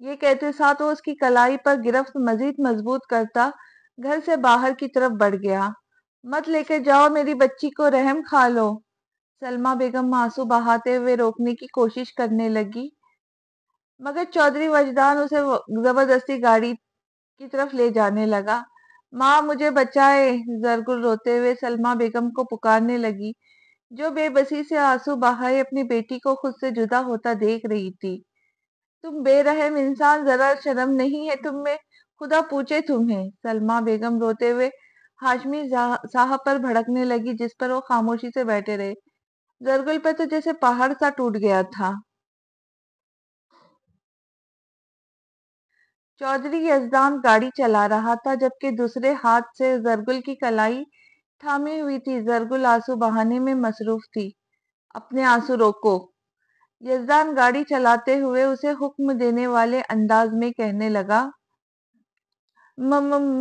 یہ کہتے ساتھ وہ اس کی کلائی پر گرفت مزید مضبوط کرتا گھر سے باہر کی طرف بڑھ گیا۔ مت لے کے جاؤ میری بچی کو، رحم کھا لو۔ سلمہ بیگم آنسو بہاتے ہوئے روکنے کی کوشش کرنے لگی، مگر چودھری وجدان اسے زبردستی گاڑی کی طرف لے جانے لگا۔ ماں مجھے بچائے، زرگل روتے ہوئے سلمہ بیگم کو پکارنے لگی، جو بے بسی سے آنسو بہائے اپنی بیٹی کو خود سے جدا ہوتا دیکھ رہی تھی۔ تم بے رحم انسان، ذرا شرم نہیں ہے تم میں؟ خدا پوچھے تمہیں۔ سلمہ بیگم روتے ہوئے ہاشمی صاحب پر بھڑکنے لگی، جس پر وہ خاموشی سے بیٹھے رہے۔ زرگل پہ تو جیسے پہاڑ سا ٹوٹ گیا تھا۔ چودھری یزدان گاڑی چلا رہا تھا، جبکہ دوسرے ہاتھ سے زرگل کی کلائی تھامی ہوئی تھی۔ زرگل آنسو بہانے میں مصروف تھی۔ اپنے آنسو روکو، یزدان گاڑی چلاتے ہوئے اسے حکم دینے والے انداز میں کہنے لگا۔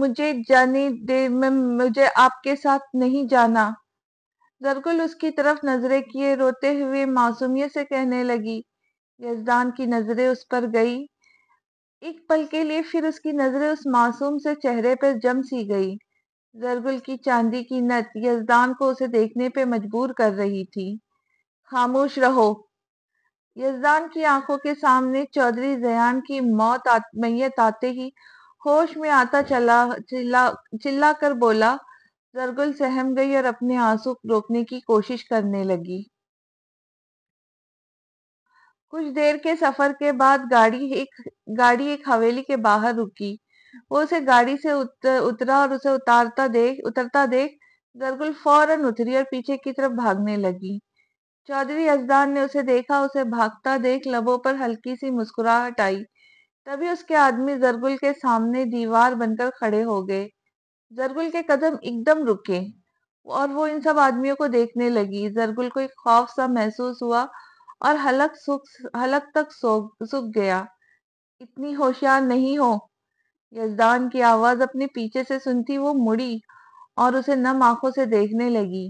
مجھے جانے دے، مجھے آپ کے ساتھ نہیں جانا۔ زرگل اس کی طرف نظریں کیے روتے ہوئے معصومیت سے کہنے لگی۔ یزدان کی نظریں اس پر گئی ایک پل کے لیے، پھر اس کی نظریں اس معصوم سے چہرے پر جم سی گئی۔ زرگل کی چاندی کی نت یزدان کو اسے دیکھنے پہ مجبور کر رہی تھی۔ خاموش رہو۔ یزدان کی آنکھوں کے سامنے چودھری زیان کی میت آتے ہی ہوش میں آتا چلا کر بولا۔ زرگل سہم گئی اور اپنے آنسو روکنے کی کوشش کرنے لگی۔ کچھ دیر کے سفر کے بعد گاڑی ایک حویلی کے باہر رکی۔ وہ اسے گاڑی سے اترا اور اسے اترتا دیکھ زرگل فوراً اتری اور پیچھے کی طرف بھاگنے لگی۔ چودھری یزدان نے اسے دیکھا، اسے بھاگتا دیکھ لبوں پر ہلکی سی مسکراہٹ آئی۔ تبھی اس کے آدمی زرگل کے سامنے دیوار بن کر کھڑے ہو گئے۔ زرگل کے قدم ایک دم رکے اور وہ ان سب آدمیوں کو دیکھنے لگی۔ زرگل کو ایک خوف سا محسوس ہوا اور حلق تک سوکھ گیا۔ اتنی ہوشیار نہیں ہو، یزدان کی آواز اپنے پیچھے سے سنتی وہ مڑی اور اسے نم آنکھوں سے دیکھنے لگی۔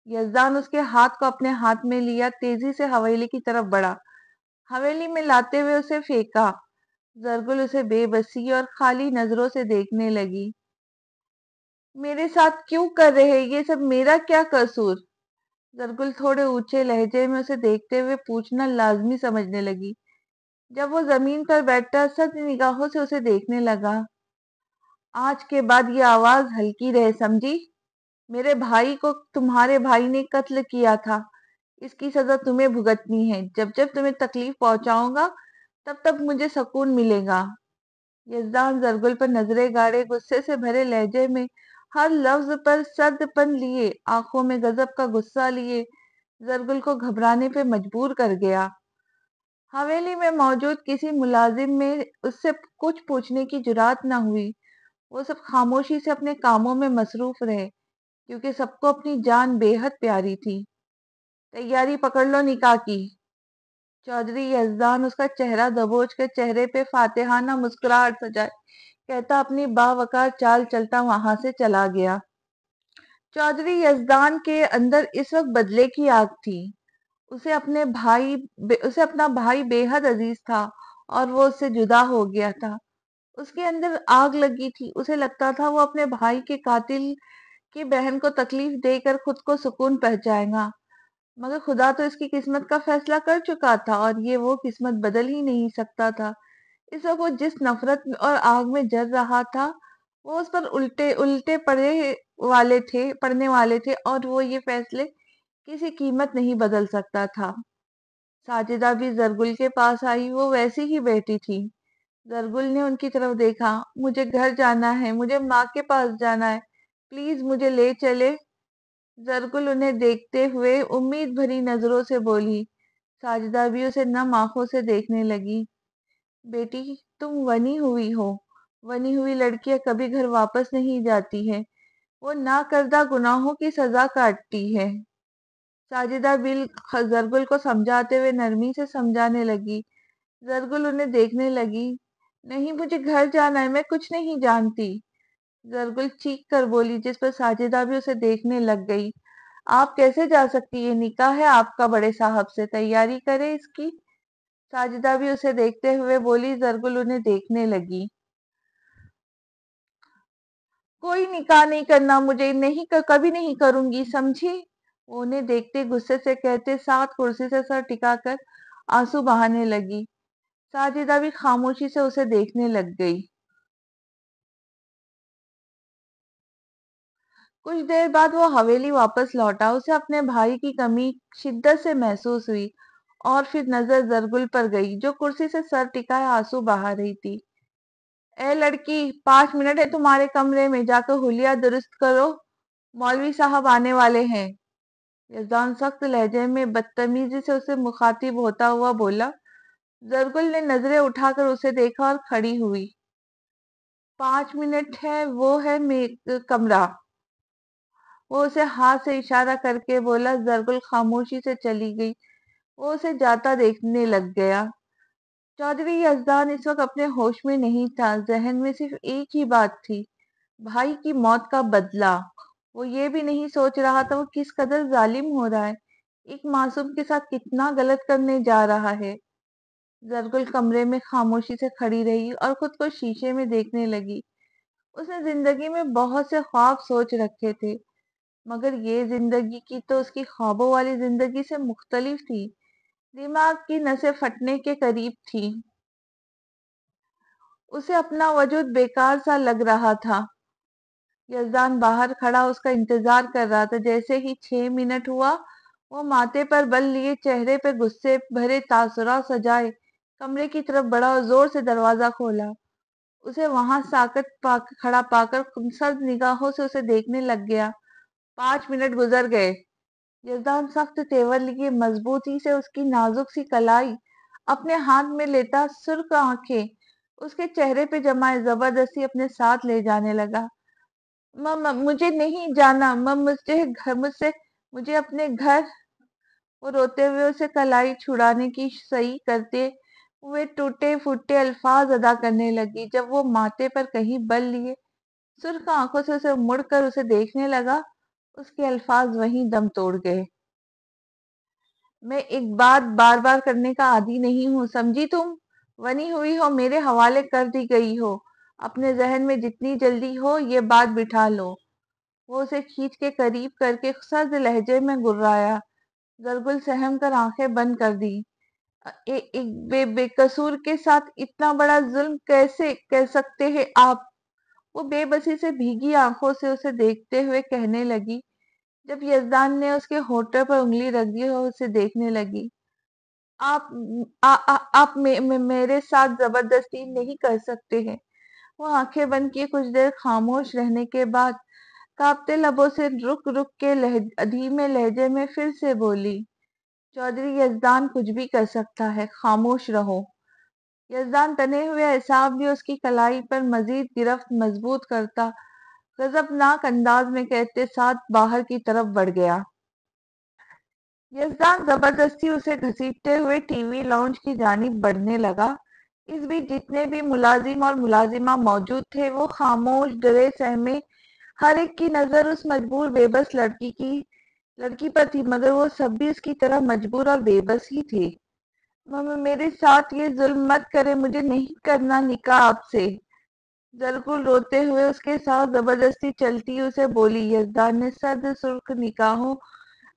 یزدان اس کے ہاتھ کو اپنے ہاتھ میں لیا، تیزی سے حویلی کی طرف بڑھا، حویلی میں لاتے ہوئے اسے پھینکا۔ زرگل اسے بے بسی اور خالی نظروں سے دیکھنے لگی۔ میرے ساتھ کیوں کر رہے یہ سب؟ میرا کیا قصور؟ زرگل تھوڑے اونچے لہجے میں اسے دیکھتے ہوئے پوچھنا لازمی سمجھنے لگی۔ جب وہ زمین پر بیٹھا سخت نگاہوں سے اسے دیکھنے لگا۔ آج کے بعد یہ آواز ہلکی رہے، سمجھی؟ میرے بھائی کو تمہارے بھائی نے قتل کیا تھا، اس کی سزا تمہیں بھگتنی ہے۔ جب جب تمہیں تکلیف پہنچاؤں گا تب تب مجھے سکون ملے گا۔ یزدان زرگل پر نظریں گاڑے، غصے سے بھرے لہجے میں ہر لفظ پر سرد پن لیے، آنکھوں میں غضب کا غصہ لیے، زرگل کو گھبرانے پہ مجبور کر گیا۔ حویلی میں موجود کسی ملازم میں اس سے کچھ پوچھنے کی جرات نہ ہوئی۔ وہ سب خاموشی سے اپنے کاموں میں مصروف رہے، کیونکہ سب کو اپنی جان بے حد پیاری تھی۔ تیاری پکڑ لو نکاح کی۔ چودھری یزدان اس کا چہرہ دبوچ کر چہرے پہ فاتحانہ مسکراہٹ سجائے کہتا اپنی باوقار چال چلتا وہاں سے چلا گیا۔ چودھری یزدان کے اندر اس وقت بدلے کی آگ تھی۔ اسے اپنا بھائی بے حد عزیز تھا اور وہ اس سے جدا ہو گیا تھا۔ اس کے اندر آگ لگی تھی، اسے لگتا تھا وہ اپنے بھائی کے قاتل کی بہن کو تکلیف دے کر خود کو سکون پہنچائے گا، مگر خدا تو اس کی قسمت کا فیصلہ کر چکا تھا اور یہ وہ قسمت بدل ہی نہیں سکتا تھا۔ اس وقت وہ جس نفرت اور آگ میں جل رہا تھا، وہ اس پر الٹے پڑنے والے تھے اور وہ یہ فیصلے کسی قیمت نہیں بدل سکتا تھا۔ ساجدہ بھی زرگل کے پاس آئی، وہ ویسی ہی بیٹھی تھی۔ زرگل نے ان کی طرف دیکھا۔ مجھے گھر جانا ہے، مجھے ماں کے پاس جانا ہے، پلیز مجھے لے چلے۔ زرگل انہیں دیکھتے ہوئے امید بھری نظروں سے بولی۔ ساجدہ بھی اسے نم آنکھوں سے دیکھنے لگی۔ بیٹی تم ونی ہوئی ہو، ونی ہوئی لڑکیاں کبھی گھر واپس نہیں جاتی ہے، وہ نہ کردہ گناہوں کی سزا کاٹتی ہے۔ ساجدہ زرگل کو سمجھاتے ہوئے نرمی سے سمجھانے لگی۔ زرگل انہیں دیکھنے لگی۔ نہیں مجھے گھر جانا ہے، میں کچھ نہیں جانتی۔ زرگل چیخ کر بولی، جس پر ساجدہ بھی اسے دیکھنے لگ گئی۔ آپ کیسے جا سکتی؟ یہ نکاح ہے آپ کا بڑے صاحب سے، تیاری کرے اس کی۔ ساجدہ بھی اسے دیکھتے ہوئے بولی۔ زرگل انہیں دیکھنے لگی۔ کوئی نکاح نہیں کرنا مجھے، نہیں کبھی نہیں کروں گی، سمجھی؟ وہ انہیں دیکھتے غصے سے کہتے ساتھ کرسی سے سر ٹکا کر آنسو بہانے لگی۔ ساجدہ بھی خاموشی سے اسے دیکھنے لگ گئی۔ کچھ دیر بعد وہ حویلی واپس لوٹا۔ اسے اپنے بھائی کی کمی شدت سے محسوس ہوئی اور پھر نظر زرگل پر گئی جو کرسی سے سر ٹکائے آنسو بہا رہی تھی۔ اے لڑکی، 5 منٹ ہے تمہارے کمرے میں، جا کر حلیہ درست کرو، مولوی صاحب آنے والے ہیں۔ یزدان سخت لہجے میں بدتمیزی سے اسے مخاطب ہوتا ہوا بولا۔ زرگل نے نظریں اٹھا کر اسے دیکھا اور کھڑی ہوئی۔ 5 منٹ ہے، وہ ہے کمرہ۔ وہ اسے ہاتھ سے اشارہ کر کے بولا۔ زرگل خاموشی سے چلی گئی۔ وہ اسے جاتا دیکھنے لگ گیا۔ چودھری یزدان اس وقت اپنے ہوش میں نہیں تھا۔ ذہن میں صرف ایک ہی بات تھی، بھائی کی موت کا بدلہ۔ وہ یہ بھی نہیں سوچ رہا تھا وہ کس قدر ظالم ہو رہا ہے، ایک معصوم کے ساتھ کتنا غلط کرنے جا رہا ہے۔ زرگل کمرے میں خاموشی سے کھڑی رہی اور خود کو شیشے میں دیکھنے لگی۔ اس نے زندگی میں بہت سے خواب سوچ رکھے تھے، مگر یہ زندگی کی تو اس کی خوابوں والی زندگی سے مختلف تھی۔ دماغ کی نسیں پھٹنے کے قریب تھی۔ اسے اپنا وجود بیکار سا لگ رہا تھا۔ یزدان باہر کھڑا اس کا انتظار کر رہا تھا۔ جیسے ہی 6 منٹ ہوا، وہ ماتھے پر بل لیے، چہرے پہ غصے بھرے تاثرات سجائے کمرے کی طرف بڑھا اور زور سے دروازہ کھولا۔ اسے وہاں ساکت کھڑا پا کر سرد نگاہوں سے اسے دیکھنے لگ گیا۔ 5 منٹ گزر گئے۔ یزدان سخت تیور لیے مضبوطی سے اس کی نازک سی کلائی اپنے ہاتھ میں لیتا، سرخ آنکھیں اس کے چہرے پہ جمائے زبردستی اپنے ساتھ لے جانے لگا۔ مجھے نہیں جانا، مجھے اپنے گھر۔ وہ روتے ہوئے اسے کلائی چھڑانے کی صحیح کرتے ہوئے ٹوٹے پھوٹے الفاظ ادا کرنے لگی۔ جب وہ ماتھے پر کہیں بل لیے سرخ آنکھوں سے اسے مڑ کر اسے دیکھنے لگا، اس کے الفاظ وہیں دم توڑ گئے۔ میں ایک بات بار بار کرنے کا عادی نہیں ہوں، سمجھی تم؟ بنی ہوئی ہو، میرے حوالے کر دی گئی ہو، اپنے ذہن میں جتنی جلدی ہو یہ بات بٹھا لو۔ وہ اسے کھینچ کے قریب کر کے سرد لہجے میں گرایا۔ زرگل سہم کر آنکھیں بند کر دی۔ ایک بے قصور کے ساتھ اتنا بڑا ظلم کیسے کر سکتے ہیں آپ؟ وہ بے بسی سے بھیگی آنکھوں سے اسے دیکھتے ہوئے کہنے لگی۔ جب یزدان نے اس کے ہونٹوں پر انگلی رکھ دی اور اسے دیکھنے لگی۔ آپ میرے ساتھ زبردستی نہیں کر سکتے ہیں۔ وہ آنکھیں بند کیے کچھ دیر خاموش رہنے کے بعد کانپتے لبوں سے رک رک کے دھیمے لہجے میں پھر سے بولی۔ چودھری یزدان کچھ بھی کر سکتا ہے، خاموش رہو۔ یزدان تنے ہوئے اعصاب بھی اس کی کلائی پر مزید گرفت مضبوط کرتا غضبناک انداز میں کہتے ساتھ باہر کی طرف بڑھ گیا۔ یزدان زبردستی اسے گھسیٹتے ہوئے ٹی وی لاؤنج کی جانب بڑھنے لگا۔ اس بیچ جتنے بھی ملازم اور ملازمہ موجود تھے وہ خاموش، ڈرے سہمے، ہر ایک کی نظر اس مجبور بے بس لڑکی پر تھی، مگر وہ سب بھی اس کی طرح مجبور اور بے بس ہی تھے۔ میرے ساتھ یہ ظلم مت کرے، مجھے نہیں کرنا نکاح آپ سے۔ زرگل روتے ہوئے اس کے ساتھ زبردستی چلتی اسے بولی۔ یزدان نے سرد سرخ نگاہوں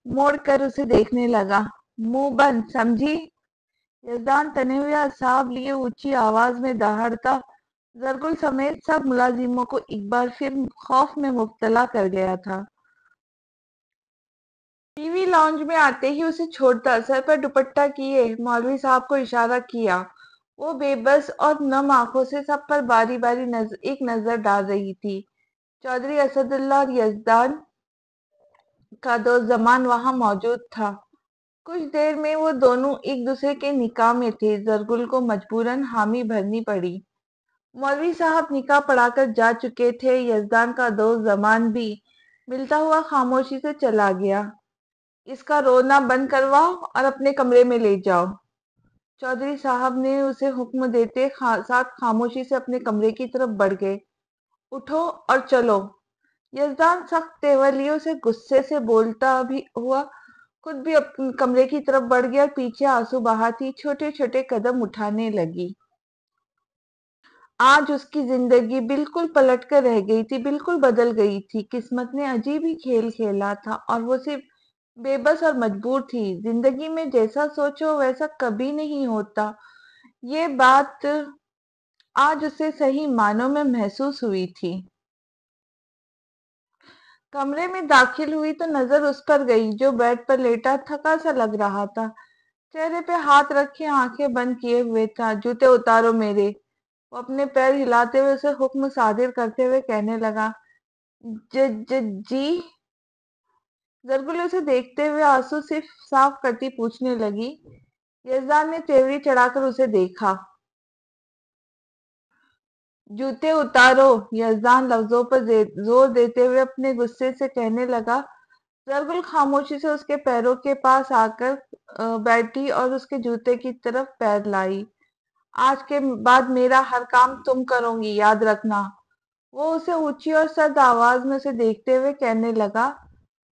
موڑ کر اسے دیکھنے لگا۔ منہ بند، سمجھی؟ یزدان تنے ہوئے اعصاب لیے اونچی آواز میں دہاڑتا زرگل سمیت سب ملازموں کو ایک بار پھر خوف میں مبتلا کر گیا تھا۔ ٹی وی لاؤنج میں آتے ہی اسے چھوڑتا، سر پر دوپٹہ کیے مولوی صاحب کو اشارہ کیا۔ وہ بے بس اور نم آنکھوں سے سب پر باری باری ایک نظر ڈال رہی تھی۔ چودھری اسد اللہ اور یزدان کا دوست زمان وہاں موجود تھا۔ کچھ دیر میں وہ دونوں ایک دوسرے کے نکاح میں تھے۔ زرگل کو مجبوراً حامی بھرنی پڑی۔ مولوی صاحب نکاح پڑھا کر جا چکے تھے۔ یزدان کا دوست زمان بھی ملتا ہوا خاموشی سے چلا گیا۔ اس کا رونا بند کرواؤ اور اپنے کمرے میں لے جاؤ، چودھری صاحب نے اسے حکم دیتے ساتھ خاموشی سے اپنے کمرے کی طرف بڑھ گئے۔ اٹھو اور چلو۔ یزدان سخت تیور لیے اسے غصے سے بولتا بھی ہوا خود بھی اپنے کمرے کی طرف بڑھ گیا اور پیچھے آنسو بہاتی چھوٹے چھوٹے قدم اٹھانے لگی۔ آج اس کی زندگی بالکل پلٹ کر رہ گئی تھی، بالکل بدل گئی تھی۔ قسمت نے عجیب ہی کھیل کھیلا تھا اور وہ صرف بے بس اور مجبور تھی۔ زندگی میں جیسا سوچو ویسا کبھی نہیں ہوتا، یہ بات آج اسے صحیح معنوں میں محسوس ہوئی تھی۔ کمرے میں داخل ہوئی تو نظر اس پر گئی جو بیڈ پر لیٹا تھکا سا لگ رہا تھا، چہرے پہ ہاتھ رکھے آنکھیں بند کیے ہوئے تھا۔ جوتے اتارو میرے، وہ اپنے پیر ہلاتے ہوئے اسے حکم صادر کرتے ہوئے کہنے لگا۔ جی؟ زرگل اسے دیکھتے ہوئے آنسو صرف صاف کرتی پوچھنے لگی۔ یزدان نے تیوری چڑھا کر اسے دیکھا۔ جوتے اتارو، یزدان لفظوں پر زور دیتے ہوئے اپنے غصے سے کہنے لگا۔ زرگل خاموشی سے اس کے پیروں کے پاس آ کر بیٹھی اور اس کے جوتے کی طرف پیر لائی۔ آج کے بعد میرا ہر کام تم کرو گی، یاد رکھنا، وہ اسے اونچی اور سرد آواز میں اسے دیکھتے ہوئے کہنے لگا۔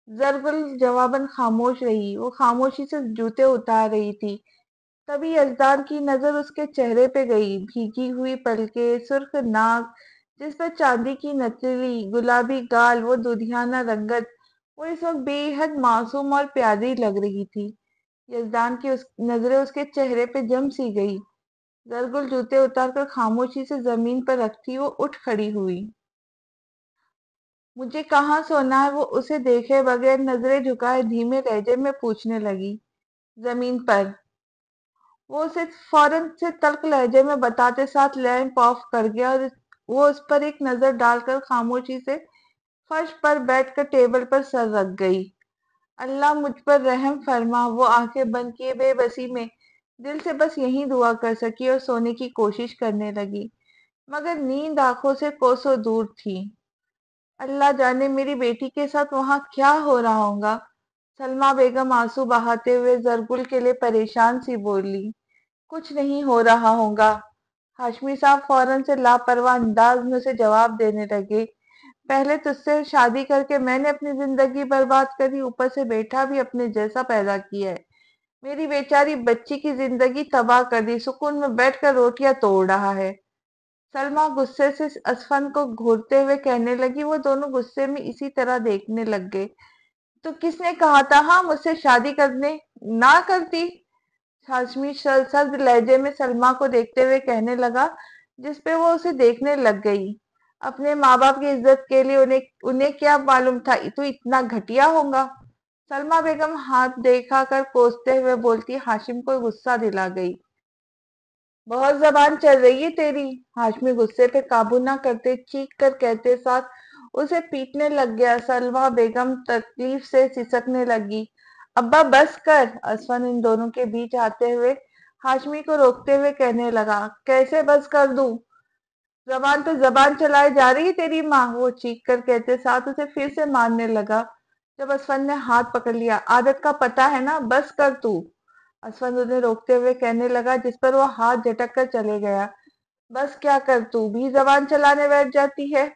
زرگل جواباً خاموش رہی، وہ خاموشی سے جوتے اتار رہی تھی۔ تبھی یزدان کی نظر اس کے چہرے پہ گئی، بھیگی ہوئی پلکیں، سرخ ناک جس پر چاندی کی نتیلی، گلابی گال، وہ دودھیانہ رنگت، وہ اس وقت بے حد معصوم اور پیاری لگ رہی تھی۔ یزدان کی نظریں اس کے چہرے پہ جم سی گئی۔ زرگل جوتے اتار کر خاموشی سے زمین پر رکھتی وہ اٹھ کھڑی ہوئی۔ مجھے کہاں سونا ہے؟ وہ اسے دیکھے بغیر نظریں جھکائے دھیمے لہجے میں پوچھنے لگی۔ زمین پر، وہ اسے فوراً سے تلخ لہجے میں بتاتے ساتھ لیمپ آف کر گیا اور وہ اس پر ایک نظر ڈال کر خاموشی سے فرش پر بیٹھ کر ٹیبل پر سر رکھ گئی۔ اللہ مجھ پر رحم فرما، وہ آنکھیں بند کیے بے بسی میں دل سے بس یہی دعا کر سکی اور سونے کی کوشش کرنے لگی، مگر نیند آنکھوں سے کوسوں دور تھی۔ اللہ جانے میری بیٹی کے ساتھ وہاں کیا ہو رہا ہوگا۔ سلمیٰ بیگم آنسو بہاتے ہوئے زرگل کے لیے پریشان سی بولی۔ کچھ نہیں ہو رہا ہوگا، ہاشمی صاحب فوراً سے لاپرواہ انداز میں اسے جواب دینے لگے۔ پہلے تجھ سے شادی کر کے میں نے اپنی زندگی برباد کری، اوپر سے بیٹا بھی اپنے جیسا پیدا کیا ہے، میری بیچاری بچی کی زندگی تباہ کر دی، سکون میں بیٹھ کر روٹیاں توڑ رہا ہے۔ سلمیٰ غصے سے اسفند کو گھورتے ہوئے کہنے لگی۔ وہ دونوں غصے میں اسی طرح دیکھنے لگ گئے۔ تو کس نے کہا تھا ہاں مجھ سے شادی کرنے نہ کرتی؟ ہاشمی سرد لہجے میں سلمیٰ کو دیکھتے ہوئے کہنے لگا، جس پہ وہ اسے دیکھنے لگ گئی۔ اپنے ماں باپ کی عزت کے لیے انہیں کیا معلوم تھا تو اتنا گھٹیا ہوگا؟ سلمیٰ بیگم ہاتھ دکھا کر کوستے ہوئے بولتی۔ ہاشم کو غصہ دلا گئی۔ بہت زبان چل رہی ہے تیری، ہاشمی غصے پہ قابو نہ کرتے چیخ کر کہتے ساتھ اسے پیٹنے لگ گیا۔ سلمیٰ بیگم تکلیف سے سسکنے لگی۔ ابا بس کر، اسفند ان دونوں کے بیچ آتے ہوئے ہاشمی کو روکتے ہوئے کہنے لگا۔ کیسے بس کر دوں؟ زبان پہ زبان چلائے جا رہی ہے تیری ماں، وہ چیخ کر کہتے ساتھ اسے پھر سے مارنے لگا۔ جب اسفند نے ہاتھ پکڑ لیا، عادت کا پتہ ہے نا، بس کر تو، اسفند انہیں روکتے ہوئے کہنے لگا، جس پر وہ ہاتھ جھٹک کر چلے گیا۔ بس کیا کر تو بھی زبان چلانے بیٹھ جاتی ہے؟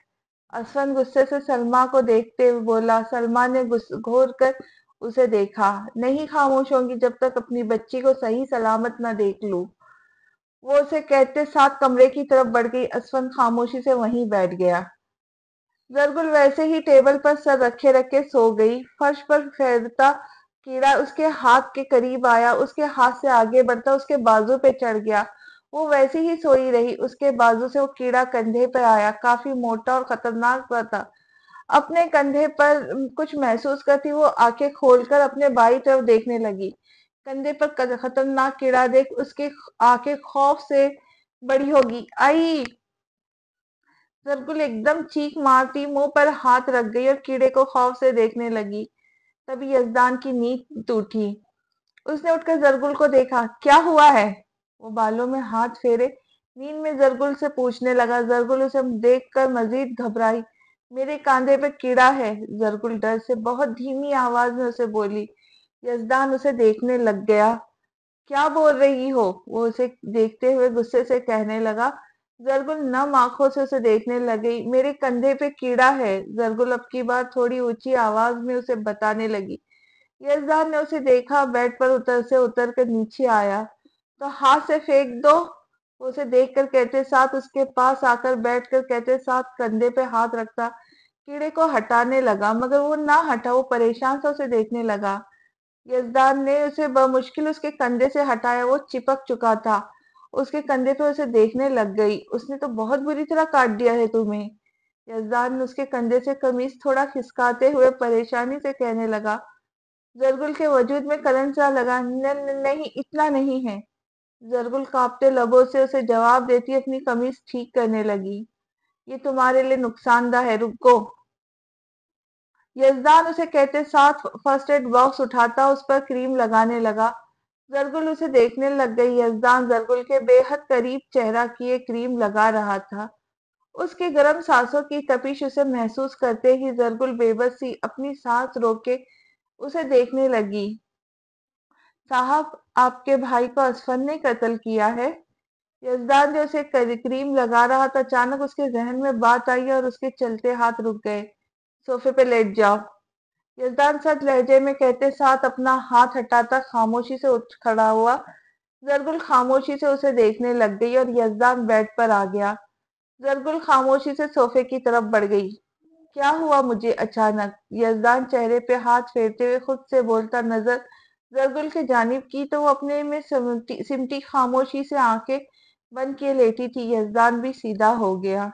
اسفند غصے سے سلمیٰ کو دیکھتے ہوئے بولا۔ سلمیٰ نے گھور کر اسے دیکھا۔ نہیں خاموش ہوں گی جب تک اپنی بچی کو صحیح سلامت نہ دیکھ لوں، وہ اسے کہتے ساتھ کمرے کی طرف بڑھ گئی۔ اسفند خاموشی سے وہیں بیٹھ گیا۔ زرگل ویسے ہی ٹیبل پر سر رکھے رکھے سو گئی۔ فرش پر پھیرتا کیڑا اس کے ہاتھ کے قریب آیا، اس کے ہاتھ سے آگے بڑھتا اس کے بازو پہ چڑھ گیا۔ وہ ویسے ہی سوئی رہی، اس کے بازو سے وہ کیڑا کندھے پر آیا، کافی موٹا اور خطرناک سا تھا۔ اپنے کندھے پر کچھ محسوس کرتی وہ آنکھیں کھول کر اپنے بائیں طرف دیکھنے لگی۔ کندھے پر خطرناک کیڑا دیکھ اس کی آنکھیں خوف سے بڑی ہوگی۔ آئی! زرگل ایک دم چیخ مارتی منہ پر ہاتھ رکھ گئی اور کیڑے کو خوف سے دیکھنے لگی۔ تبھی یزدان کی نیند ٹوٹی۔ اس نے اٹھ کر زرگل کو دیکھا۔ کیا ہوا ہے؟ وہ بالوں میں ہاتھ پھیرے نیند میں زرگل سے پوچھنے لگا۔ زرگل اسے دیکھ کر مزید گھبرائی۔ میرے کاندھے پہ کیڑا ہے، زرگل ڈر سے بہت دھیمی آواز میں اسے بولی۔ یزدان اسے دیکھنے لگ گیا۔ کیا بول رہی ہو؟ وہ اسے دیکھتے ہوئے غصے سے کہنے لگا۔ زرگل نم آنکھوں سے اسے دیکھنے لگی۔ میرے کندھے پہ کیڑا ہے، زرگل اب کی بار تھوڑی اونچی آواز میں اسے بتانے لگی۔ یزدان نے اسے دیکھا، بیڈ پر اتر کر نیچے آیا تو ہاتھ سے پھینک دو، وہ اسے دیکھ کر کہتے ساتھ اس کے پاس آ کر بیٹھ کر کہتے ساتھ کندھے پہ ہاتھ رکھتا کیڑے کو ہٹانے لگا، مگر وہ نہ ہٹا، وہ پریشان سے اسے دیکھنے لگا۔ یزدان نے اسے بمشکل اس کے کندھے سے ہٹایا، وہ چپک چکا تھا، اس کے کندھے پہ اسے دیکھنے لگ گئی۔ اس نے تو بہت بری طرح کاٹ دیا ہے تمہیں۔ یزدان نے اس کے کندھے سے قمیص تھوڑا کھسکاتے ہوئے پریشانی سے کہنے لگا۔ زرگل کے وجود میں کرنٹ سا لگا۔ نہیں، اتنا نہیں ہے۔ زرگل کانپتے لبوں سے اسے جواب دیتی اپنی قمیص ٹھیک کرنے لگی۔ یہ تمہارے لیے نقصان دہ ہے، رکو۔ یزدان اسے کہتے ساتھ فرسٹ ایڈ باکس اٹھاتا اس پر کریم لگانے لگا۔ زرگل اسے دیکھنے لگ گئی۔ یزدان زرگل کے بے حد قریب چہرہ کیے کریم لگا رہا تھا۔ اس کی گرم سانسوں کی تپش اسے محسوس کرتے ہی زرگل بے بس سی اپنی سانس روک کے اسے دیکھنے لگی۔ صاحب، آپ کے بھائی کو اسفر نے قتل کیا ہے؟ یزدان جو اسے کریم لگا رہا تھا، اچانک اس کے ذہن میں بات آئی اور اس کے چلتے ہاتھ رک گئے۔ صوفے پہ لیٹ جاؤ، یزدان سخت لہجے میں کہتے ساتھ اپنا ہاتھ ہٹاتا خاموشی سے اٹھ کھڑا ہوا۔ زرگل خاموشی سے اسے دیکھنے لگ گئی اور یزدان بیڈ پر آ گیا۔ زرگل خاموشی سے صوفے کی طرف بڑھ گئی۔ کیا ہوا مجھے اچانک؟ یزدان چہرے پہ ہاتھ پھیرتے ہوئے خود سے بولتا نظر زرگل کی جانب کی تو وہ اپنے میں سمٹی خاموشی سے آنکھیں بند کیے لیٹی تھی۔ یزدان بھی سیدھا ہو گیا۔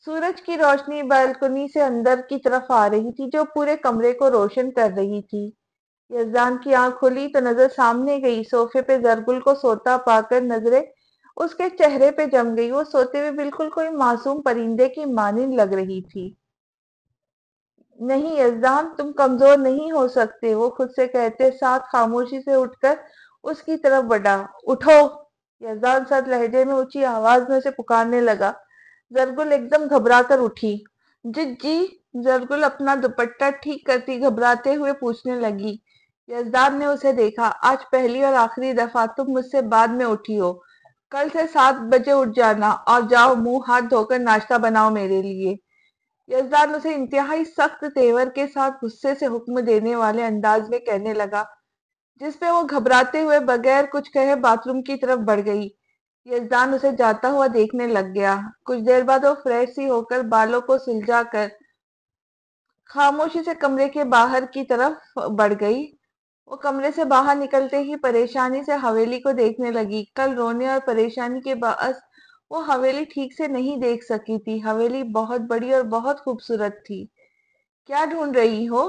سورج کی روشنی بالکنی سے اندر کی طرف آ رہی تھی جو پورے کمرے کو روشن کر رہی تھی۔ یزدان کی آنکھ کھلی تو نظر سامنے گئی۔ صوفے پہ زرگل کو سوتا پا کر نظریں اس کے چہرے پہ جم گئی۔ وہ سوتے ہوئے بالکل کوئی معصوم پرندے کی مانند لگ رہی تھی۔ نہیں یزدان، تم کمزور نہیں ہو سکتے، وہ خود سے کہتے ساتھ خاموشی سے اٹھ کر اس کی طرف بڑھا۔ اٹھو، یزدان سخت لہجے میں اونچی آواز میں اسے پکارنے لگا۔ زرگل ایک دم گھبرا کر اٹھی۔ جی، زرگل اپنا دوپٹہ ٹھیک کرتی گھبراتے ہوئے پوچھنے لگی۔ یزدان نے اسے دیکھا۔ آج پہلی اور آخری دفعہ تم مجھ سے بعد میں اٹھی ہو۔ کل سے 7 بجے اٹھ جانا اور جاؤ منہ ہاتھ دھو کر ناشتہ بناؤ میرے لیے۔ یزدان اسے انتہائی سخت تیور کے ساتھ غصے سے حکم دینے والے انداز میں کہنے لگا، جس پہ وہ گھبراتے ہوئے بغیر کچھ کہے باتھ روم کی طرف بڑھ گئی۔ یزدان اسے جاتا ہوا دیکھنے لگ گیا۔ کچھ دیر بعد وہ فریش سی ہو کر بالوں کو سلجھا کر خاموشی سے کمرے کے باہر کی طرف بڑھ گئی۔ وہ کمرے سے باہر نکلتے ہی پریشانی سے حویلی کو دیکھنے لگی۔ کل رونے اور پریشانی کے باعث وہ حویلی ٹھیک سے نہیں دیکھ سکی تھی۔ حویلی بہت بڑی اور بہت خوبصورت تھی۔ کیا ڈھونڈ رہی ہو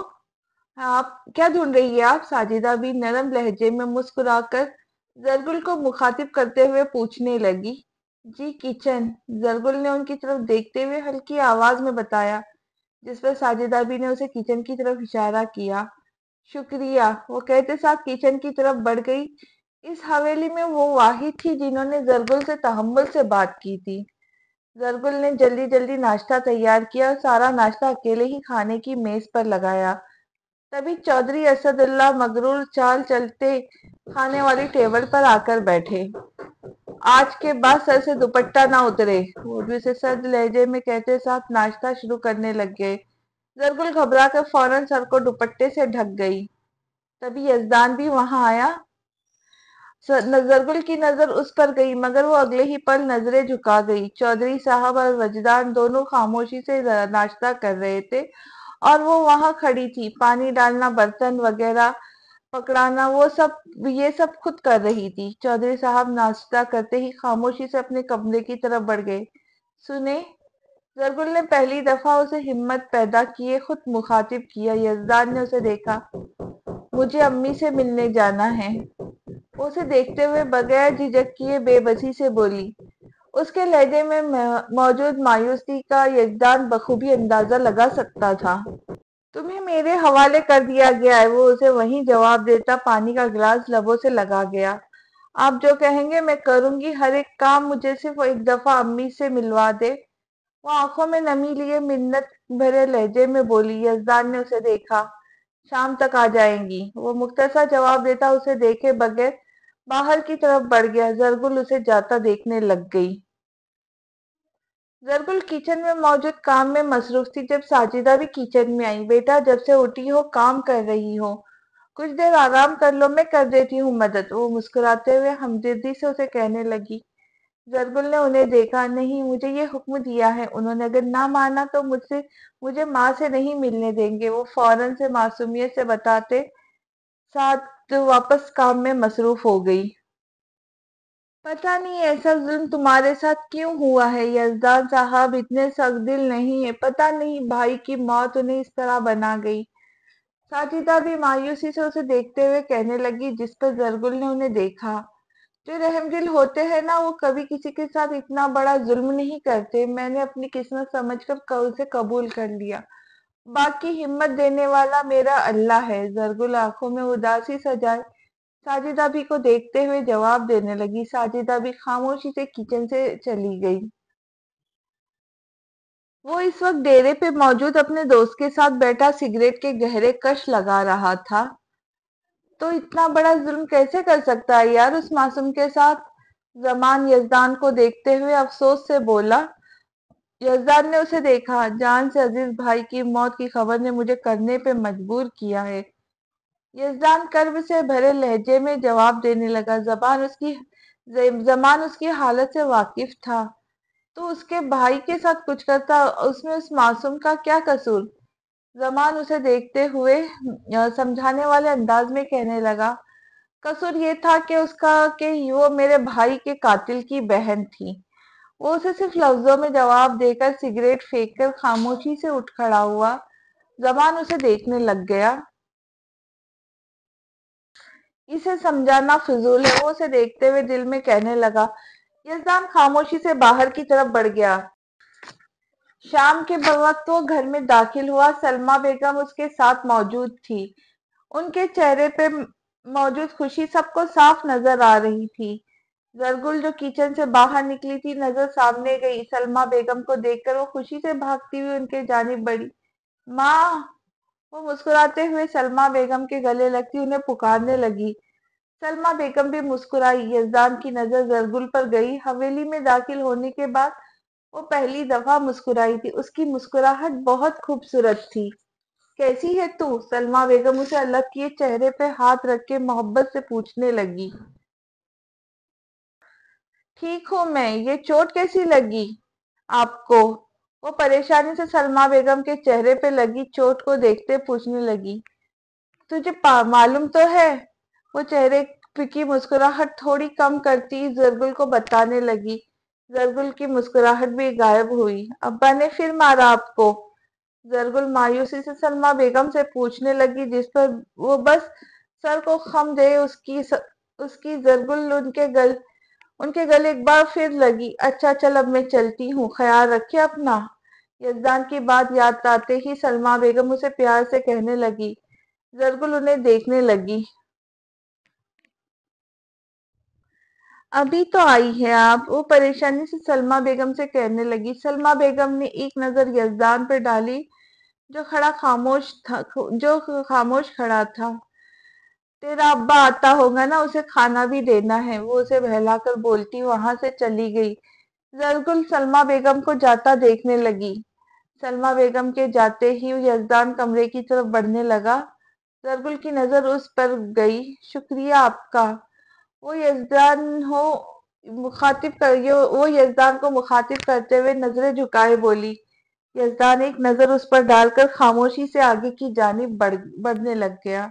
کیا ڈھونڈ رہی ہے آپ؟ ساجدہ بھی نرم لہجے میں مسکرا کر زرگل کو مخاطب کرتے ہوئے پوچھنے لگی۔ جی کچن، زرگل نے ان کی طرف دیکھتے ہوئے ہلکی آواز میں بتایا، جس پر ساجدہ بھی نے اسے کچن کی طرف اشارہ کیا۔ شکریہ، وہ کہتے ساتھ کچن کی طرف بڑھ گئی۔ اس حویلی میں وہ واحد تھی جنہوں نے زرگل سے تحمل سے بات کی تھی۔ زرگل نے جلدی جلدی ناشتہ تیار کیا اور سارا ناشتہ اکیلے ہی کھانے کی میز پر لگایا۔ تبھی چودھری اسد اللہ مغرور چال چلتے کھانے والی ٹیبل پر آ کر بیٹھے۔ آج کے بعد سر سے دوپٹہ نہ اترے، وہ بھی اسے سرد لہجے میں کہتے ساتھ ناشتہ شروع کرنے لگ گئے۔ زرگل گھبرا کر فوراً سر کو دوپٹے سے ڈھک گئی۔ تبھی یزدان بھی وہاں آیا۔ زرگل کی نظر اس پر گئی مگر وہ اگلے ہی پل نظریں جھکا گئی۔ چودھری صاحب اور وجدان دونوں خاموشی سے ناشتہ کر رہے تھے اور وہ وہاں کھڑی تھی۔ پانی ڈالنا، برتن وغیرہ پکڑانا یہ سب خود کر رہی تھی۔ چودھری صاحب ناشتہ کرتے ہی خاموشی سے اپنے کمرے کی طرف بڑھ گئے۔ سنیں، زرگل نے پہلی دفعہ اسے ہمت پیدا کیے خود مخاطب کیا۔ یزدان نے اسے دیکھا۔ مجھے امی سے ملنے جانا ہے، وہ اسے دیکھتے ہوئے بغیر جھجک کیے بے بسی سے بولی۔ اس کے لہجے میں موجود مایوسی کا یزدان بخوبی اندازہ لگا سکتا تھا۔ تمہیں میرے حوالے کر دیا گیا ہے، وہ اسے وہیں جواب دیتا پانی کا گلاس لبوں سے لگا گیا۔ آپ جو کہیں گے میں کروں گی، ہر ایک کام، مجھے صرف ایک دفعہ امی سے ملوا دے۔ وہ آنکھوں میں نمی لیے منت بھرے لہجے میں بولی۔ یزدان نے اسے دیکھا۔ شام تک آ جائیں گی، وہ مختصر جواب دیتا اسے دیکھے بغیر باہر کی طرف بڑھ گیا۔ زرگل اسے جاتا دیکھنے لگ گئی۔ زرگل کچن میں موجود کام میں مصروف تھی جب ساجدہ بھی کچن میں آئی۔ بیٹا، جب سے اٹھی ہو کام کر رہی ہو؟ کچھ دیر آرام کر لو، میں کر دیتی ہوں مدد، وہ مسکراتے ہوئے ہمدردی سے اسے کہنے لگی۔ زرگل نے انہیں دیکھا۔ نہیں، مجھے یہ حکم دیا ہے انہوں نے، اگر نہ مانا تو مجھے ماں سے نہیں ملنے دیں گے۔ وہ فوراً سے معصومیت سے بتاتے ساتھ واپس کام میں مصروف ہو گئی۔ پتہ نہیں ایسا ظلم تمہارے ساتھ کیوں ہوا ہے یزدان صاحب، اتنے سخت دل نہیں ہے، پتہ نہیں بھائی کی موت انہیں اس طرح بنا گئی۔ ساجدہ بھی مایوسی سے اسے دیکھتے ہوئے کہنے لگی، جس پر زرگل نے انہیں دیکھا۔ جو رحم دل ہوتے ہیں نا، وہ کبھی کسی کے ساتھ اتنا بڑا ظلم نہیں کرتے، میں نے اپنی قسمت سمجھ کر اسے قبول کر لیا، باقی ہمت دینے والا میرا اللہ ہے۔ زرگل آنکھوں میں اداسی سجائے ساجدہ بھی کو دیکھتے ہوئے جواب دینے لگی۔ ساجدہ بھی خاموشی سے کچن سے چلی گئی۔ وہ اس وقت ڈیرے پہ موجود اپنے دوست کے ساتھ بیٹھا سگریٹ کے گہرے کش لگا رہا تھا۔ تو اتنا بڑا ظلم کیسے کر سکتا ہے یار اس معصوم کے ساتھ؟ زمان یزدان کو دیکھتے ہوئے افسوس سے بولا۔ یزدان نے اسے دیکھا۔ جان سے عزیز بھائی کی موت کی خبر نے مجھے کرنے پہ مجبور کیا ہے۔ یزدان کرب سے بھرے لہجے میں جواب دینے لگا۔ زمان اس کی حالت سے واقف تھا۔ تو اس کے بھائی کے ساتھ کچھ کرتا، اس میں اس معصوم کا کیا قصور؟ زمان اسے دیکھتے ہوئے سمجھانے والے انداز میں کہنے لگا، قصور یہ تھا کہ وہ میرے بھائی کے قاتل کی بہن تھی۔ وہ اسے صرف لفظوں میں جواب دے کر سگریٹ پھینک کر خاموشی سے اٹھ کھڑا ہوا۔ زمان اسے دیکھنے لگ گیا۔ اسے سمجھانا فضول ہے، وہ اسے دیکھتے ہوئے دل میں کہنے لگا۔ یزدان خاموشی سے باہر کی طرف بڑھ گیا۔ شام کے وقت وہ گھر میں داخل ہوا۔ سلمیٰ بیگم اس کے ساتھ موجود تھی۔ ان کے چہرے پہ موجود خوشی سب کو صاف نظر آ رہی تھی۔ زرگل جو کچن سے باہر نکلی تھی، نظر سامنے گئی۔ سلمیٰ بیگم کو دیکھ کر وہ خوشی سے بھاگتی ہوئی ان کے جانب بڑھی۔ ماں! وہ مسکراتے ہوئے سلمیٰ بیگم کے گلے لگتی انہیں پکارنے لگی۔ سلمیٰ بیگم بھی مسکرائی۔ یزدان کی نظر زرگل پر گئی۔ حویلی میں داخل ہونے کے بعد وہ پہلی دفعہ مسکرائی تھی۔ اس کی مسکراہٹ بہت خوبصورت تھی۔ کیسی ہے تو؟ سلمیٰ بیگم اسے الگ کیے چہرے پہ ہاتھ رکھ کے محبت سے پوچھنے لگی۔ ٹھیک ہوں میں، یہ چوٹ کیسی لگی آپ کو؟ وہ پریشانی سے سلمیٰ بیگم کے چہرے پہ لگی چوٹ کو دیکھتے پوچھنے لگی۔ تجھے معلوم تو ہے؟ وہ چہرے کی مسکراہٹ تھوڑی کم کرتی زرگل کو بتانے لگی۔ زرگل کی مسکراہٹ بھی غائب ہوئی۔ ابا نے پھر مارا آپ کو؟ زرگل مایوسی سے سلمیٰ بیگم سے پوچھنے لگی، جس پر وہ بس سر کو خم دے اس کی زرگل ان کے گلے ایک بار پھر لگی۔ اچھا چل اب میں چلتی ہوں، خیال رکھے اپنا۔ یزدان کی بات یاد آتے ہی سلمیٰ بیگم اسے پیار سے کہنے لگی۔ زرگل انہیں دیکھنے لگی۔ ابھی تو آئی ہے آپ، وہ پریشانی سے سلمیٰ بیگم سے کہنے لگی۔ سلمیٰ بیگم نے ایک نظر یزدان پہ ڈالی جو خاموش کھڑا تھا۔ تیرا ابا آتا ہوگا نا، اسے کھانا بھی دینا ہے، وہ اسے بہلا کر بولتی وہاں سے چلی گئی۔ زرگل سلمیٰ بیگم کو جاتا دیکھنے لگی۔ سلمیٰ بیگم کے جاتے ہی یزدان کمرے کی طرف بڑھنے لگا۔ زرگل کی نظر اس پر گئی۔ شکریہ آپ کا، وہ یزدان کو مخاطب کرتے ہوئے نظریں جھکائے بولی۔ یزدان ایک نظر اس پر ڈال کر خاموشی سے آگے کی جانب بڑھنے لگ گیا۔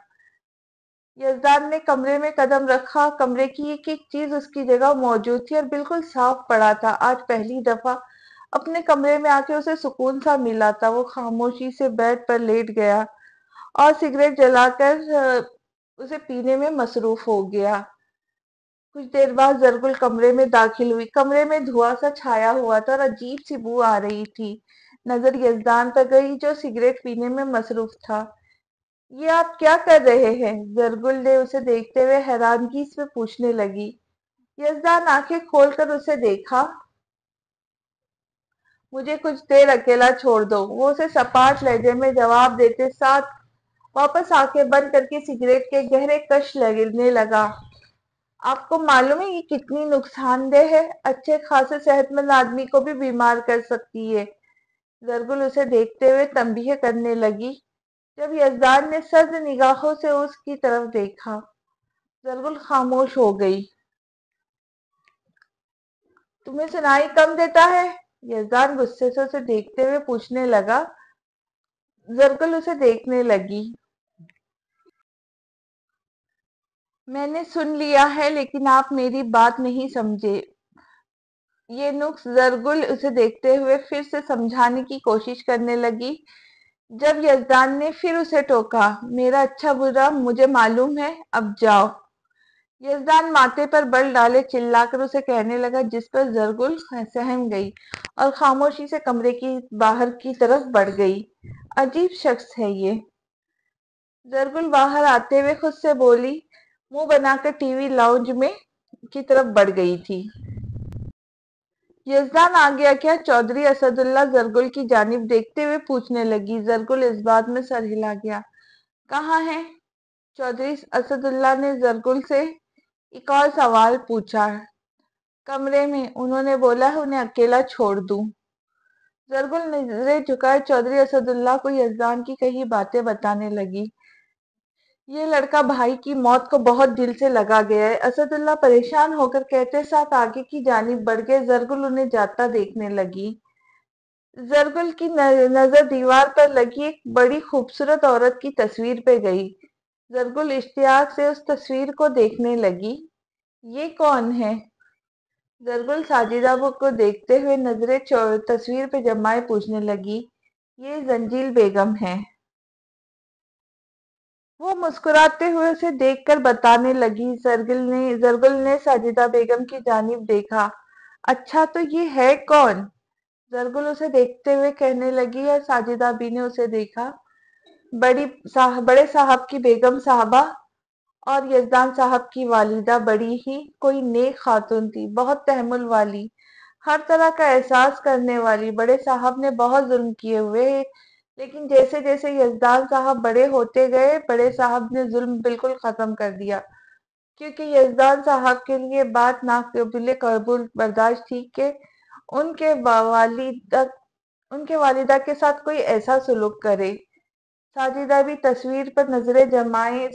یزدان نے کمرے میں قدم رکھا۔ کمرے کی ایک ایک چیز اس کی جگہ موجود تھی اور بالکل صاف پڑا تھا۔ آج پہلی دفعہ اپنے کمرے میں آ کے اسے سکون سا ملا تھا۔ وہ خاموشی سے بیڈ پر لیٹ گیا اور سگریٹ جلا کر اسے پینے میں مصروف ہو گیا۔ کچھ دیر بعد زرگل کمرے میں داخل ہوئی۔ کمرے میں دھواں سا چھایا ہوا تھا اور عجیب سی بو آ رہی تھی۔ نظر یزدان پر گئی جو سگریٹ پینے میں مصروف تھا۔ یہ آپ کیا کر رہے ہیں؟ زرگل نے اسے دیکھتے ہوئے حیرانگی سے پوچھنے لگی۔ یزدان آنکھیں کھول کر اسے دیکھا۔ مجھے کچھ دیر اکیلا چھوڑ دو، وہ اسے سپاٹ لہجے میں جواب دیتے ساتھ واپس آنکھیں بند کر کے سگریٹ کے گہرے کش لینے لگا۔ آپ کو معلوم ہے یہ کتنی نقصان دہ ہے؟ اچھے خاصے صحت مند آدمی کو بھی بیمار کر سکتی ہے۔ زرگل اسے دیکھتے ہوئے تنبیہ کرنے لگی۔ جب یزدان نے سرد نگاہوں سے اس کی طرف دیکھا، زرگل خاموش ہو گئی۔ تمہیں سنائی کم دیتا ہے؟ یزدان غصے سے اسے دیکھتے ہوئے پوچھنے لگا۔ زرگل اسے دیکھنے لگی۔ میں نے سن لیا ہے لیکن آپ میری بات نہیں سمجھے۔ یہ نقص زرگل اسے دیکھتے ہوئے پھر سے سمجھانے کی کوشش کرنے لگی۔ جب یزدان نے پھر اسے ٹوکا، میرا اچھا برا مجھے معلوم ہے، اب جاؤ۔ یزدان ماتھے پر بل ڈالے چلا کر اسے کہنے لگا، جس پر زرگل سہم گئی اور خاموشی سے کمرے کی باہر کی طرف بڑھ گئی۔ عجیب شخص ہے یہ، زرگل باہر آتے ہوئے خود سے بولی، منہ بنا کر ٹی وی لاؤنج میں کی طرف بڑھ گئی تھی۔ یزدان آ گیا کیا؟ چودھری اسد اللہ زرگل کی جانب دیکھتے ہوئے پوچھنے لگی۔ زرگل اس بات میں سر ہلا گیا۔ کہاں ہے؟ چودھری اسد اللہ نے زرگل سے ایک اور سوال پوچھا۔ کمرے میں، انہوں نے بولا ہے انہیں اکیلا چھوڑ دوں۔ زرگل نظریں جھکائے چودھری اسد اللہ کو یزدان کی کئی باتیں بتانے لگی۔ یہ لڑکا بھائی کی موت کو بہت دل سے لگا گیا ہے، اسد اللہ پریشان ہو کر کہتے ساتھ آگے کی جانب بڑھ گئے۔ زرگل انہیں جاتا دیکھنے لگی۔ زرگل کی نظر دیوار پر لگی ایک بڑی خوبصورت عورت کی تصویر پہ گئی۔ زرگل اشتیاق سے اس تصویر کو دیکھنے لگی۔ یہ کون ہے؟ زرگل ساجدہ کو دیکھتے ہوئے نظریں تصویر پہ جمائے پوچھنے لگی۔ یہ زنجیل بیگم ہے۔ وہ مسکراتے ہوئے اسے دیکھ کر بتانے لگی۔ زرگل نے ساجدہ بیگم کی جانب دیکھا۔ اچھا تو یہ ہے کون؟ زرگل اسے دیکھتے ہوئے کہنے لگی اور ساجدہ بھی نے اسے دیکھا۔ بڑے صاحب کی بیگم صاحبہ اور یزدان صاحب کی والدہ بڑی ہی کوئی نیک خاتون تھی، بہت تحمل والی، ہر طرح کا احساس کرنے والی۔ بڑے صاحب نے بہت ظلم کیے ہوئے، لیکن جیسے جیسے یزدان صاحب بڑے ہوتے گئے، بڑے صاحب نے ظلم بالکل ختم کر دیا، کیونکہ یزدان صاحب کے لیے بات ناقابل قبول برداشت تھی کہ ان کے والدہ کے ساتھ کوئی ایسا سلوک کرے۔ ساجدہ بھی تصویر پر نظریں جمائے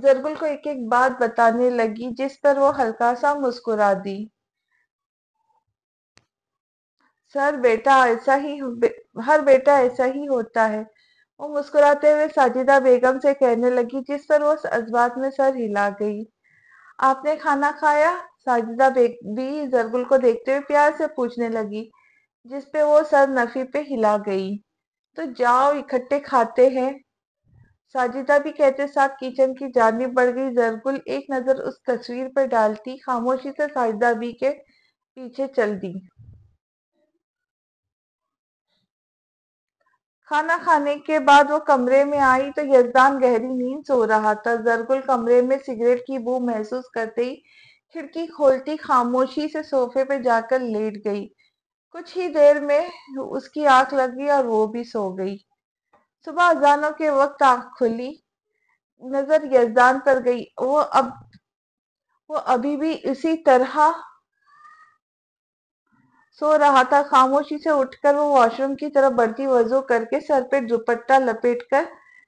زرگل کو ایک ایک بات بتانے لگی، جس پر وہ ہلکا سا مسکرا دی۔ ہر بیٹا ایسا ہی ہوتا ہے، وہ مسکراتے ہوئے ساجدہ بیگم سے کہنے لگی، جس پر وہ اس بات میں سر ہلا گئی۔ آپ نے کھانا کھایا؟ ساجدہ بھی زرگل کو دیکھتے ہوئے پیار سے پوچھنے لگی، جس پہ وہ سر نفی پہ ہلا گئی۔ تو جاؤ اکٹھے کھاتے ہیں، ساجدہ بھی کہتے ساتھ کچن کی جانب بڑھ گئی۔ زرگل ایک نظر اس تصویر پر ڈالتی خاموشی سے ساجدہ بھی کے پیچھے چل دی۔ کھانا کھانے کے بعد وہ کمرے میں آئی تو یزدان گہری نیند سو رہا تھا۔ زرگل کمرے میں سگریٹ کی بو محسوس کرتے ہی کھڑکی کھولتی خاموشی سے صوفے پہ جا کر لیٹ گئی۔ کچھ ہی دیر میں اس کی آنکھ لگی اور وہ بھی سو گئی۔ صبح اذانوں کے وقت آنکھ کھلی، نظر یزدان پر گئی۔ وہ ابھی بھی اسی طرح سو رہا تھا۔ خاموشی سے اٹھ کر وہ واش روم کی طرف بڑھتی، وضو کر کے سر پہ دوپٹہ لپیٹ کر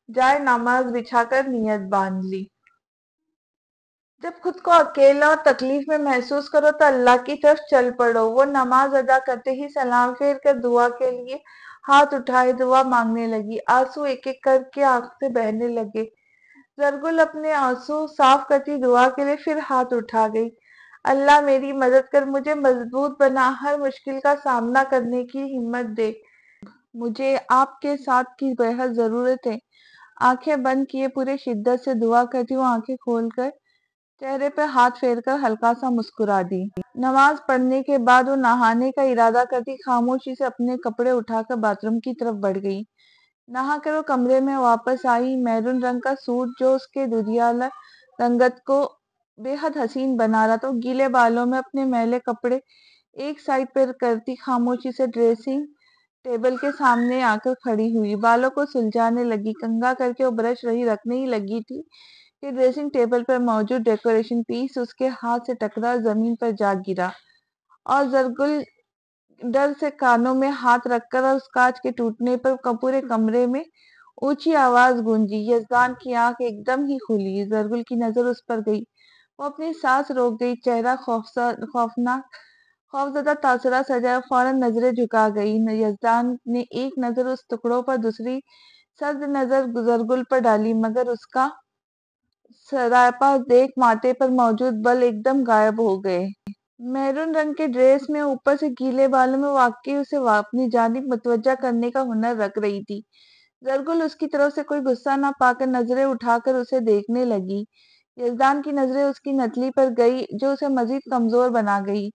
جائے نماز بچھا کر نیت باندھ لی۔ جب خود کو اکیلا اور تکلیف میں محسوس کرو تو اللہ کی طرف چل پڑو۔ وہ نماز ادا کرتے ہی سلام پھیر کر دعا کے لیے ہاتھ اٹھائے، دعا مانگنے لگی۔ آنسو ایک ایک کر کے آنکھ سے بہنے لگے۔ زرگل اپنے آنسو صاف کرتی دعا کے لیے پھر ہاتھ اٹھا گئی۔ اللہ میری مدد کر، مجھے مضبوط بنا، ہر مشکل کا سامنا کرنے کی ہمت دے، مجھے آپ کے ساتھ کی بہت ضرورت ہے۔ آنکھیں بند کیے پورے شدت سے دعا کرتی وہ آنکھیں کھول کر چہرے پہ ہاتھ پھیر کر ہلکا سا مسکرا دی۔ نماز پڑھنے کے بعد وہ نہانے کا ارادہ کرتی خاموشی سے اپنے کپڑے اٹھا کر باتھ روم کی طرف بڑھ گئی۔ نہا کر وہ کمرے میں واپس آئی۔ میرون رنگ کا سوٹ جو اس کے دودھیالا رنگت کو بے حد حسین بنا رہا تھا، وہ گیلے بالوں میں اپنے میلے کپڑے ایک سائڈ پر کرتی خاموشی سے ڈریسنگ ٹیبل کے سامنے آ کر کھڑی ہوئی، بالوں کو سلجھانے لگی۔ کنگھا کر کے وہ برش رکھنے ہی لگی تھی کہ ڈریسنگ ٹیبل پر موجود ڈیکوریشن پیس اس کے ہاتھ سے ٹکرا زمین پر جا گرا اور زرگل ڈر سے کانوں میں ہاتھ رکھ کر اور اس کانچ کے ٹوٹنے پر پورے کمرے میں اونچی آواز گونجی۔ یزدان کی آنکھ ایک دم ہی کھلی، زرگل کی نظر اس پر گئی، وہ اپنی سانس روک گئی، چہرہ خوفزدہ تاثرات سجا، فوراً نظریں جھکا گئی۔ یزدان نے ایک نظر اس ٹکڑوں پر، دوسری سرد نظر زرگل پر ڈالی، مگر اس کا سراپا دیکھ ماتھے پر موجود بل ایک دم غائب ہو گئے۔ میرون رنگ کے ڈریس میں، اوپر سے گیلے بالوں میں، واقعی اسے اپنی جانب متوجہ کرنے کا ہنر رکھ رہی تھی۔ زرگل اس کی طرف سے کوئی غصہ نہ پا کر نظریں اٹھا کر اسے دیکھنے لگی۔ یزدان کی نظریں اس کی نتلی پر گئی جو اسے مزید کمزور بنا گئی۔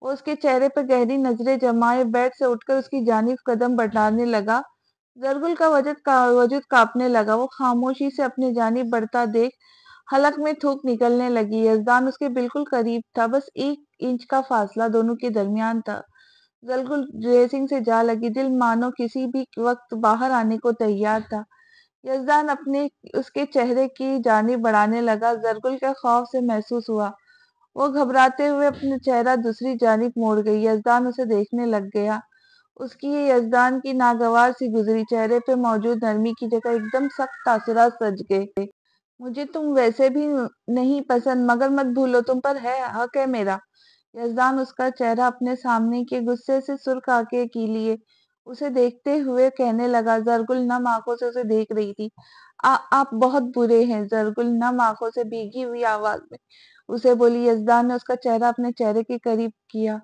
وہ اس کے چہرے پر گہری نظریں جمائے بیڈ سے اٹھ کر اس کی جانب قدم بڑھانے لگا۔ زرگل کا وجود کانپنے لگا، وہ خاموشی سے اپنی جانب بڑھتا دیکھ حلق میں تھوک نکلنے لگی۔ یزدان اس کے بالکل قریب تھا، بس 1 انچ کا فاصلہ دونوں کے درمیان تھا۔ زرگل ریسنگ سے جا لگی، دل مانو کسی بھی وقت باہر آنے کو تیار تھا۔ یزدان اس کے چہرے کی جانب بڑھانے لگا، زرگل کے خوف سے محسوس ہوا۔ وہ گھبراتے ہوئے اپنا چہرہ دوسری جانب موڑ گئی۔ یزدان اسے دیکھنے لگ گیا۔ اس کی یزدان کی ناگوار سی گزری، چہرے پہ موجود نرمی کی جگہ ایک دم سخت تاثرات سج گئے۔ مجھے تم ویسے بھی نہیں پسند، مگر مت بھولو تم پر حق ہے میرا۔ یزدان اس کا چہرہ اپنے سامنے کے غصے سے سرخ آنکھیں کیے اسے دیکھتے ہوئے کہنے لگا۔ زرگل نم آنکھوں سے اسے دیکھ رہی تھی۔ آپ بہت برے ہیں، زرگل نم آنکھوں سے بھیگی ہوئی آواز میں اسے بولی۔ یزدان نے اس کا چہرہ اپنے چہرے کے قریب کیا۔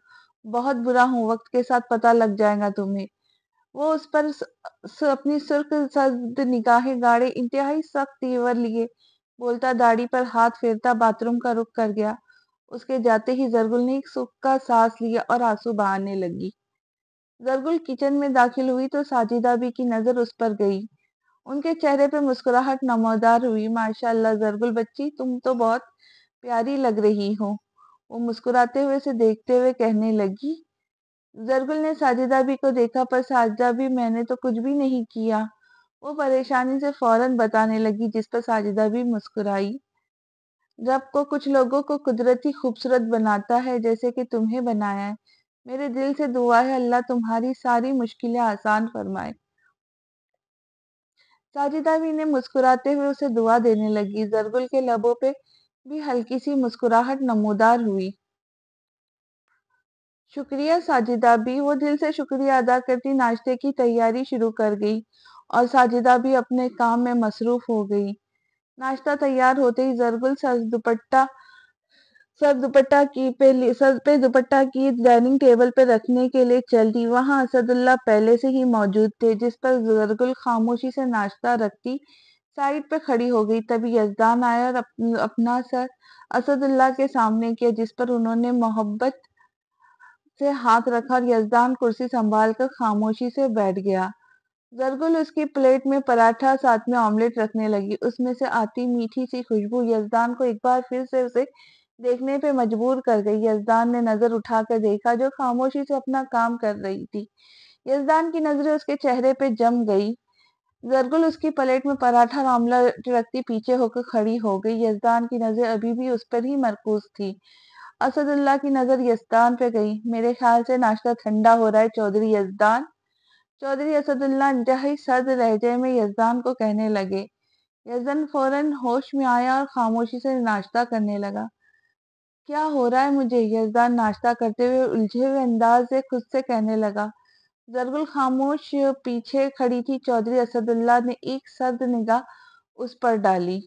بہت برا ہوں، وقت کے ساتھ پتہ لگ جائے گا تمہیں۔ وہ اس پر اپنی سرخ سرد نگاہیں گاڑے، انتہائی سخت تیور لیے بولتا، داڑھی پر ہاتھ پھیرتا باتھ روم کا رخ کر گیا۔ اس کے جاتے ہی زرگل نے ایک سکھ کا سانس لیا اور آنسو بہانے لگی۔ زرگل کچن میں داخل ہوئی تو ساجدہ بی کی نظر اس پر گئی۔ ان کے چہرے پہ مسکراہٹ نمودار ہوئی۔ ماشاء اللہ زرگل بچی، تم تو بہت پیاری لگ رہی ہو، وہ مسکراتے ہوئے اسے دیکھتے ہوئے کہنے لگی۔ زرگل نے ساجدہ بی کو دیکھا، پر ساجدہ بی میں نے تو کچھ بھی نہیں کیا، وہ پریشانی سے فوراً بتانے لگی، جس پر ساجدہ بی مسکرائی۔ رب کو کچھ لوگوں کو قدرتی خوبصورت بناتا ہے جیسے کہ تمہیں بنایا ہے۔ میرے دل سے دعا ہے اللہ تمہاری ساری مشکلیں آسان فرمائے۔ ساجدہ بی نے مسکراتے ہوئے اسے دعا دینے لگی۔ زرگل کے لبوں پہ بھی ہلکی سی مسکراہٹ نمودار ہوئی۔ شکریہ ساجدہ بی، وہ دل سے شکریہ ادا کرتی ناشتے کی تیاری شروع کر گئی اور ساجدہ بی اپنے کام میں مصروف ہو گئی۔ ناشتہ تیار ہوتے ہی زرگل سر پہ دوپٹہ کی ڈائننگ ٹیبل پہ رکھنے کے لیے چل دی۔ وہاں اسد اللہ پہلے سے ہی موجود تھے، جس پر زرگل خاموشی سے ناشتہ رکھتی سائڈ پہ کھڑی ہو گئی۔ تبھی یزدان آیا اور اپنا سر اسد اللہ کے سامنے کیا، جس پر انہوں نے محبت سے ہاتھ رکھا اور یزدان کرسی سنبھال کر خاموشی سے بیٹھ گیا۔ زرگل اس کی پلیٹ میں پراٹھا ساتھ میں آملیٹ رکھنے لگی، اس میں سے آتی میٹھی سی خوشبو یزدان کو ایک بار پھر سے اسے دیکھنے پہ مجبور کر گئی۔ یزدان نے نظر اٹھا کر دیکھا جو خاموشی سے اپنا کام کر رہی تھی۔ یزدان کی نظریں اس کے چہرے پہ جم گئی۔ زرگل اس کی پلیٹ میں پراٹھا اور آملیٹ رکھتی پیچھے ہو کر کھڑی ہو گئی۔ یزدان کی نظر ابھی بھی اس پر ہی مرکوز تھی۔ اسد اللہ کی نظر یزدان پہ گئی۔ میرے خیال سے ناشتہ ٹھنڈا ہو رہا ہے چودھری یزدان، چودھری اسد اللہ انتہائی سرد لہجے میں یزدان کو کہنے لگے۔ یزدان فوراً ہوش میں آیا اور خاموشی سے ناشتہ کرنے لگا۔ کیا ہو رہا ہے مجھے؟ یزدان ناشتہ کرتے ہوئے الجھے ہوئے انداز سے خود سے کہنے لگا۔ زرگل خاموش پیچھے کھڑی تھی۔ چودھری اسد اللہ نے ایک سرد نگاہ اس پر ڈالی۔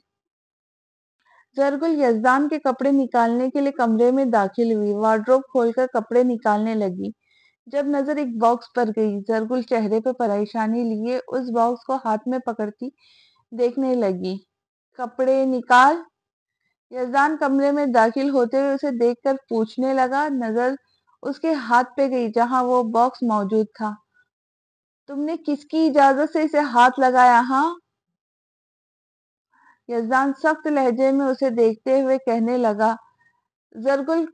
زرگل یزدان کے کپڑے نکالنے کے لیے کمرے میں داخل ہوئی، وارڈروب کھول کر کپڑے نکالنے لگی۔ جب نظر ایک باکس پر گئی، زرگل چہرے پہ پریشانی لیے اس باکس کو ہاتھ میں پکڑتی دیکھنے لگی۔ کپڑے نکال؟ یزدان کمرے میں داخل ہوتے ہوئے اسے دیکھ کر پوچھنے لگا۔ نظر اس کے ہاتھ پہ گئی جہاں وہ باکس موجود تھا۔ تم نے کس کی اجازت سے اسے ہاتھ لگایا؟ ہاں؟ یزدان سخت لہجے میں اسے دیکھتے ہوئے کہنے لگا۔ زرگل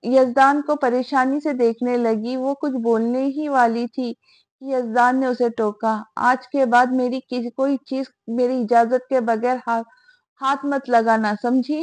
یزدان کو پریشانی سے دیکھنے لگی، وہ کچھ بولنے ہی والی تھی کہ یزدان نے اسے ٹوکا۔ آج کے بعد میری کوئی چیز میری اجازت کے بغیر ہاتھ مت لگانا، سمجھی؟